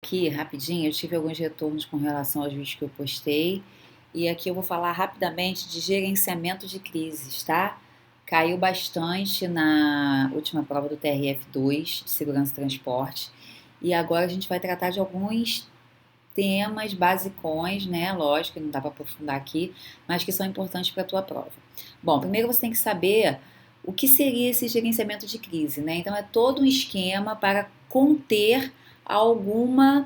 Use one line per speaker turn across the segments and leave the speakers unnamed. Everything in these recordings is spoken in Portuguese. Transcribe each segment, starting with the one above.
aqui rapidinho, eu tive alguns retornos com relação aos vídeos que eu postei e aqui eu vou falar rapidamente de gerenciamento de crises, tá? Caiu bastante na última prova do TRF2 de Segurança e Transporte e agora a gente vai tratar de alguns temas basicões, né? Lógico que não dá para aprofundar aqui, mas que são importantes para a tua prova. Bom, primeiro você tem que saber o que seria esse gerenciamento de crise, né? Então é todo um esquema para conter alguma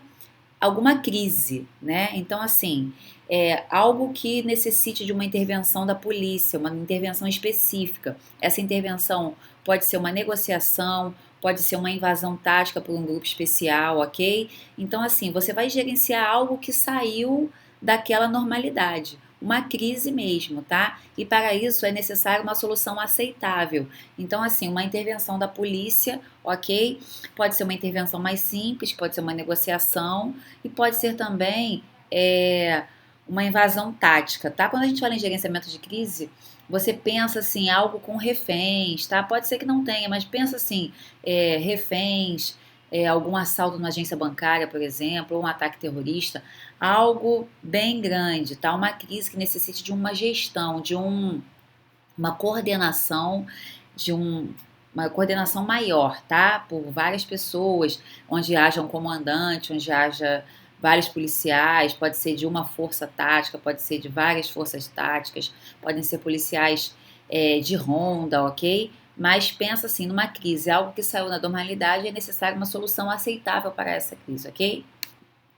crise, né? Então, assim, é algo que necessite de uma intervenção da polícia, uma intervenção específica. Essa intervenção pode ser uma negociação, pode ser uma invasão tática por um grupo especial, ok? Então, assim, você vai gerenciar algo que saiu daquela normalidade. Uma crise mesmo, tá? E para isso é necessário uma solução aceitável. Então, assim, uma intervenção da polícia, ok? Pode ser uma intervenção mais simples, pode ser uma negociação e pode ser também uma invasão tática, tá? Quando a gente fala em gerenciamento de crise, você pensa assim, algo com reféns, tá? Pode ser que não tenha, mas pensa assim, reféns, algum assalto numa agência bancária, por exemplo, ou um ataque terrorista, algo bem grande, tá? Uma crise que necessite de uma gestão, uma coordenação, de uma coordenação maior, tá? Por várias pessoas, onde haja um comandante, onde haja vários policiais, pode ser de uma força tática, pode ser de várias forças táticas, podem ser policiais de ronda, ok? Mas pensa assim, numa crise, algo que saiu da normalidade, é necessário uma solução aceitável para essa crise, ok?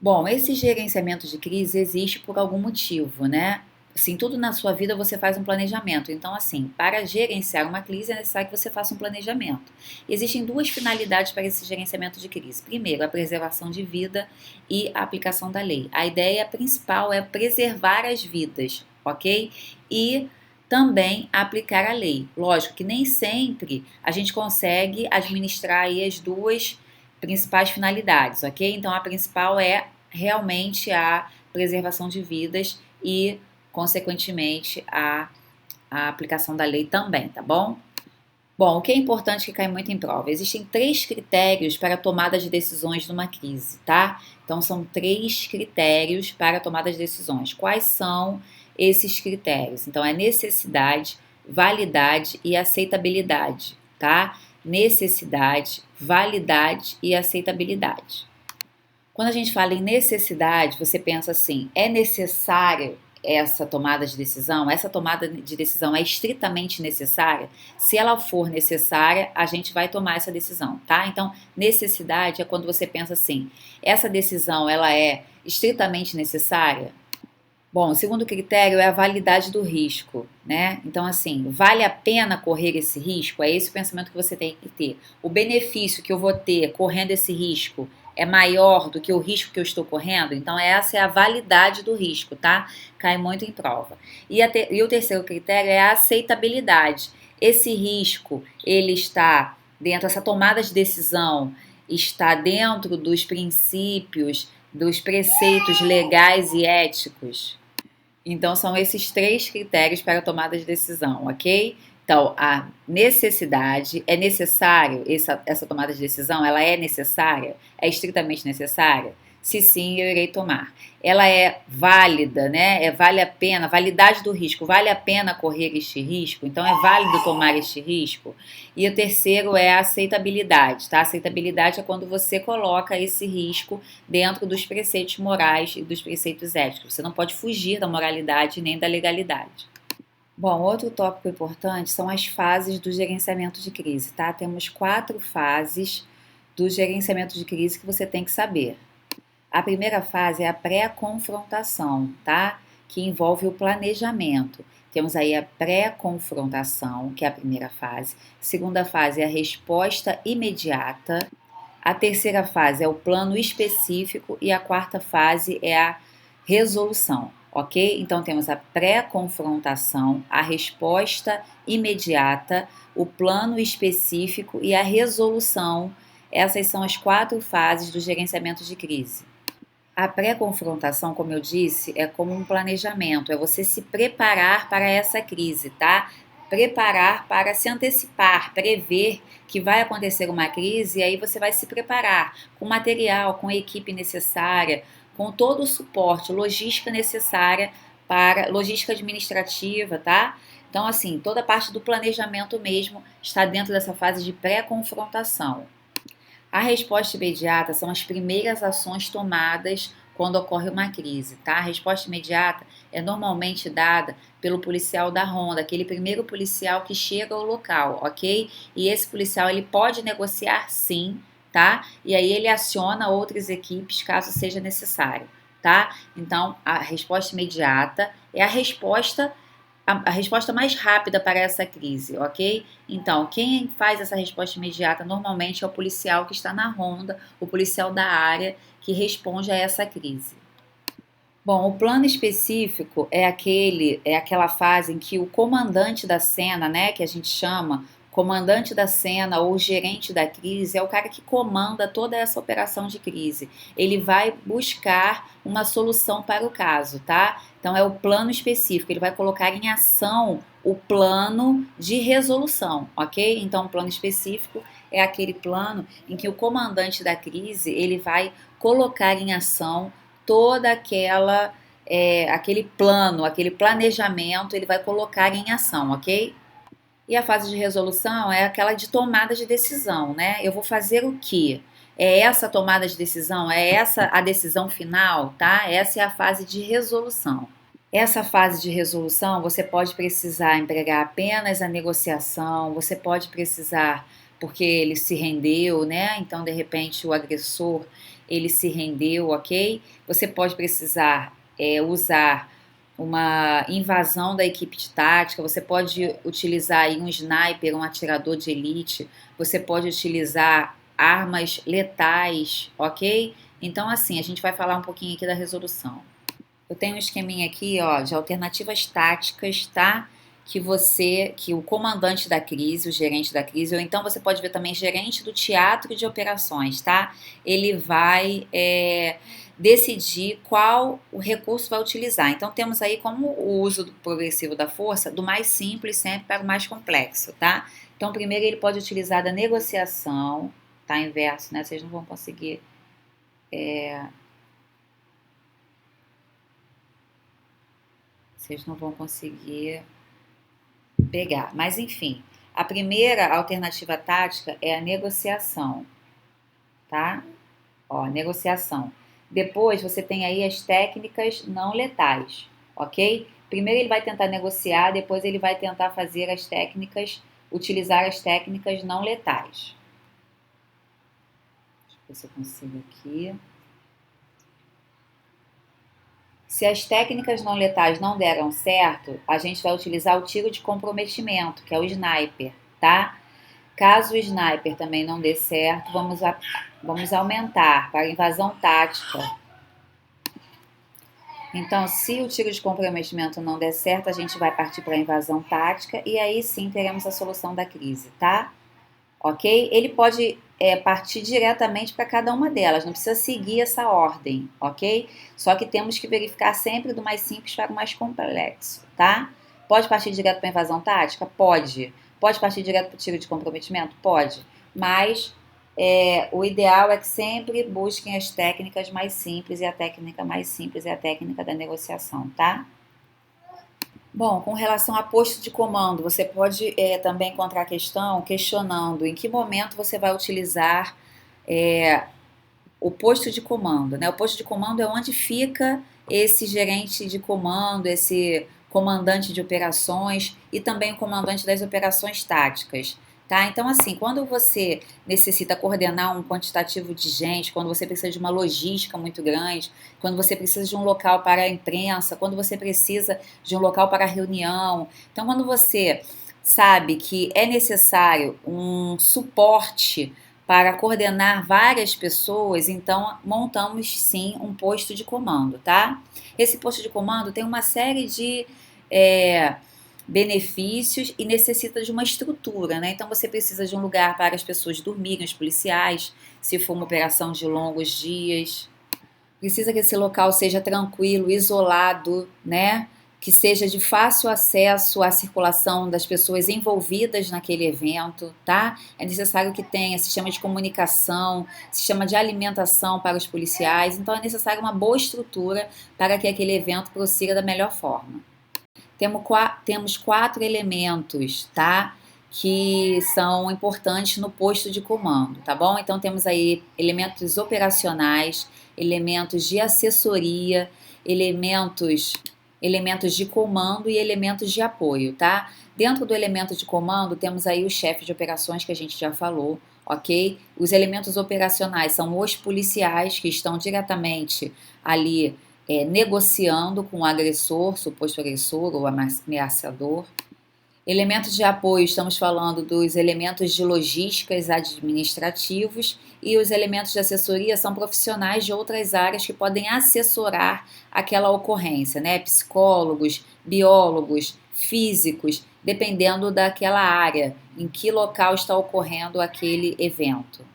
Bom, esse gerenciamento de crise existe por algum motivo, né? Assim, tudo na sua vida você faz um planejamento. Então, assim, para gerenciar uma crise é necessário que você faça um planejamento. Existem duas finalidades para esse gerenciamento de crise. Primeiro, a preservação de vida e a aplicação da lei. A ideia principal é preservar as vidas, ok? E também aplicar a lei. Lógico que nem sempre a gente consegue administrar aí as duas principais finalidades, ok? Então, a principal é realmente a preservação de vidas e, consequentemente, a aplicação da lei também, tá bom? Bom, o que é importante que cai muito em prova? Existem três critérios para a tomada de decisões numa crise, tá? Então, são três critérios para a tomada de decisões. Quais são esses critérios? Então, é necessidade, validade e aceitabilidade, tá? Necessidade, validade e aceitabilidade. Quando a gente fala em necessidade, você pensa assim: é necessário essa tomada de decisão? Essa tomada de decisão é estritamente necessária? Se ela for necessária, a gente vai tomar essa decisão, tá? Então, necessidade é quando você pensa assim: essa decisão ela é estritamente necessária? Bom, o segundo critério é a validade do risco, né? Então, assim, vale a pena correr esse risco? É esse o pensamento que você tem que ter. O benefício que eu vou ter correndo esse risco é maior do que o risco que eu estou correndo? Então, essa é a validade do risco, tá? Cai muito em prova. E o terceiro critério é a aceitabilidade. Esse risco, ele está dentro, essa tomada de decisão está dentro dos princípios, dos preceitos legais e éticos. Então, são esses três critérios para a tomada de decisão, ok? Então, a necessidade, é necessário, essa tomada de decisão, ela é necessária? É estritamente necessária? Se sim, eu irei tomar. Ela é válida, né? Vale a pena, validade do risco, vale a pena correr este risco? Então, é válido tomar este risco? E o terceiro é a aceitabilidade, tá? A aceitabilidade é quando você coloca esse risco dentro dos preceitos morais e dos preceitos éticos. Você não pode fugir da moralidade nem da legalidade. Bom, outro tópico importante são as fases do gerenciamento de crise, tá? Temos 4 fases do gerenciamento de crise que você tem que saber. A primeira fase é a pré-confrontação, tá? Que envolve o planejamento. Temos aí a pré-confrontação, que é a primeira fase. Segunda fase é a resposta imediata. A terceira fase é o plano específico e a quarta fase é a resolução, ok? Então temos a pré-confrontação, a resposta imediata, o plano específico e a resolução. Essas são as 4 fases do gerenciamento de crise. A pré-confrontação, como eu disse, é como um planejamento, é você se preparar para essa crise, tá? preparar para se antecipar, prever que vai acontecer uma crise, e aí você vai se preparar com material, com a equipe necessária, com todo o suporte, logística necessária para logística administrativa, tá? Então, assim, toda a parte do planejamento mesmo está dentro dessa fase de pré-confrontação. A resposta imediata são as primeiras ações tomadas quando ocorre uma crise, tá? A resposta imediata é normalmente dada pelo policial da ronda, aquele primeiro policial que chega ao local, ok? E esse policial ele pode negociar sim, tá? E aí ele aciona outras equipes caso seja necessário, tá? Então a resposta imediata é a resposta mais rápida para essa crise, ok? Então, quem faz essa resposta imediata normalmente é o policial que está na ronda, o policial da área que responde a essa crise. Bom, o plano específico é aquela fase em que o comandante da cena, né, que a gente chama comandante da cena ou gerente da crise, é o cara que comanda toda essa operação de crise. Ele vai buscar uma solução para o caso, tá? Então é o plano específico, ele vai colocar em ação o plano de resolução, ok? Então o plano específico é aquele plano em que o comandante da crise, ele vai colocar em ação toda aquele plano, aquele planejamento, ele vai colocar em ação, ok? E a fase de resolução é aquela de tomada de decisão, né? Eu vou fazer o quê? É essa tomada de decisão? É essa a decisão final, tá? Essa é a fase de resolução. Essa fase de resolução, você pode precisar empregar apenas a negociação, você pode precisar porque ele se rendeu, né? Então, de repente, o agressor, ele se rendeu, ok? Você pode precisar usar uma invasão da equipe de tática, você pode utilizar aí um sniper, um atirador de elite, você pode utilizar armas letais, ok? Então, assim, a gente vai falar um pouquinho aqui da resolução. Eu tenho um esqueminha aqui, ó, de alternativas táticas, tá? Que o comandante da crise, o gerente da crise, ou então você pode ver também gerente do teatro de operações, tá? Ele vai decidir qual o recurso vai utilizar. Então temos aí como o uso do progressivo da força, do mais simples sempre para o mais complexo, tá? Então primeiro ele pode utilizar da negociação, tá? Inverso, né? Vocês não vão conseguir vocês não vão conseguir pegar. Mas enfim, a primeira alternativa tática é a negociação, tá? Ó, negociação. Depois você tem aí as técnicas não letais, ok? Primeiro ele vai tentar negociar, depois ele vai tentar fazer as técnicas, utilizar as técnicas não letais. Deixa eu ver se eu consigo aqui. Se as técnicas não letais não deram certo, a gente vai utilizar o tiro de comprometimento, que é o sniper, tá? Caso o sniper também não dê certo, vamos aumentar para a invasão tática. Então, se o tiro de comprometimento não der certo, a gente vai partir para a invasão tática e aí sim teremos a solução da crise, tá? Ok? Ele pode partir diretamente para cada uma delas, não precisa seguir essa ordem, ok? Só que temos que verificar sempre do mais simples para o mais complexo, tá? Pode partir direto para a invasão tática? Pode. Pode partir direto para o tiro de comprometimento? Pode. Mas o ideal é que sempre busquem as técnicas mais simples e a técnica mais simples é a técnica da negociação, tá? Bom, com relação a posto de comando, você pode também encontrar a questão questionando em que momento você vai utilizar é, o posto de comando, né? O posto de comando é onde fica esse gerente de comando, esse comandante de operações e também o comandante das operações táticas, tá? Então, assim, quando você necessita coordenar um quantitativo de gente, quando você precisa de uma logística muito grande, quando você precisa de um local para a imprensa, quando você precisa de um local para a reunião, então, quando você sabe que é necessário um suporte para coordenar várias pessoas, então montamos sim um posto de comando, tá? Esse posto de comando tem uma série de benefícios e necessita de uma estrutura, né? Então você precisa de um lugar para as pessoas dormirem, os policiais, se for uma operação de longos dias. Precisa que esse local seja tranquilo, isolado, né? que seja de fácil acesso à circulação das pessoas envolvidas naquele evento, tá? É necessário que tenha sistema de comunicação, sistema de alimentação para os policiais, então é necessário uma boa estrutura para que aquele evento prossiga da melhor forma. Temos 4 elementos, tá? Que são importantes no posto de comando, tá bom? Então temos aí elementos operacionais, elementos de assessoria, elementos de comando e elementos de apoio, tá? Dentro do elemento de comando, temos aí o chefe de operações que a gente já falou, ok? Os elementos operacionais são os policiais que estão diretamente ali negociando com o agressor, suposto agressor ou ameaçador. Elementos de apoio, estamos falando dos elementos de logísticas administrativos, e os elementos de assessoria são profissionais de outras áreas que podem assessorar aquela ocorrência, né? Psicólogos, biólogos, físicos, dependendo daquela área, em que local está ocorrendo aquele evento.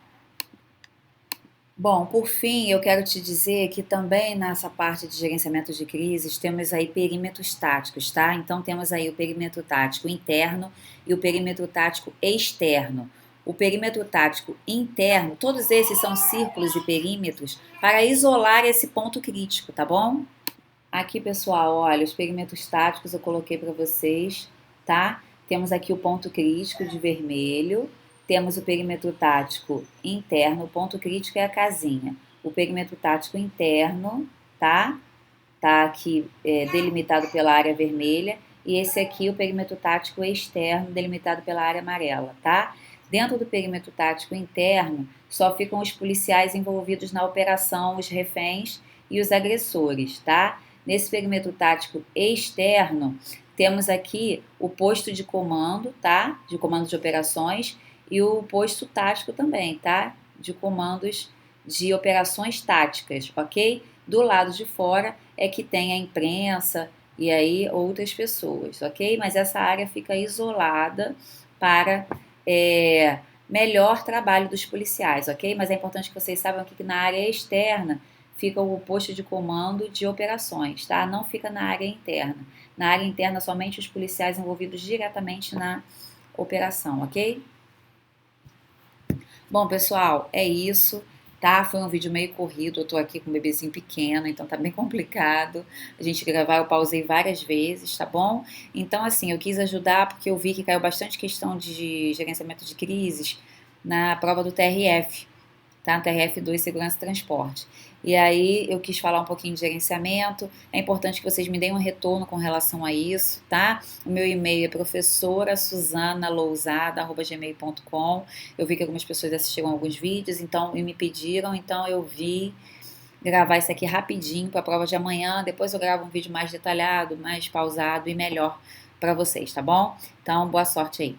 Bom, por fim, eu quero te dizer que também nessa parte de gerenciamento de crises temos aí perímetros táticos, tá? Então temos aí o perímetro tático interno e o perímetro tático externo. O perímetro tático interno, todos esses são círculos e perímetros para isolar esse ponto crítico, tá bom? Aqui, pessoal, olha, os perímetros táticos eu coloquei para vocês, tá? Temos aqui o ponto crítico de vermelho, temos o perímetro tático interno, o ponto crítico é a casinha. O perímetro tático interno, tá? Tá aqui delimitado pela área vermelha, e esse aqui, o perímetro tático externo, delimitado pela área amarela, tá? Dentro do perímetro tático interno, só ficam os policiais envolvidos na operação, os reféns e os agressores, tá? Nesse perímetro tático externo, temos aqui o posto de comando, tá? De comando de operações, e o posto tático também, tá? De comandos de operações táticas, ok? Do lado de fora é que tem a imprensa e aí outras pessoas, ok? Mas essa área fica isolada para melhor trabalho dos policiais, ok? Mas é importante que vocês saibam que na área externa fica o posto de comando de operações, tá? Não fica na área interna. Na área interna, somente os policiais envolvidos diretamente na operação, ok? Bom, pessoal, é isso, tá? Foi um vídeo meio corrido, eu tô aqui com um bebezinho pequeno, então tá bem complicado a gente gravar, eu pausei várias vezes, tá bom? Então, assim, eu quis ajudar porque eu vi que caiu bastante questão de gerenciamento de crises na prova do TRF, tá? No TRF2, Segurança e Transporte. E aí eu quis falar um pouquinho de gerenciamento. É importante que vocês me deem um retorno com relação a isso, tá? O meu e-mail é professorasuzanalousada@gmail.com. Eu vi que algumas pessoas assistiram alguns vídeos, então e me pediram, então eu vi gravar isso aqui rapidinho para a prova de amanhã. Depois eu gravo um vídeo mais detalhado, mais pausado e melhor para vocês, tá bom? Então, boa sorte aí.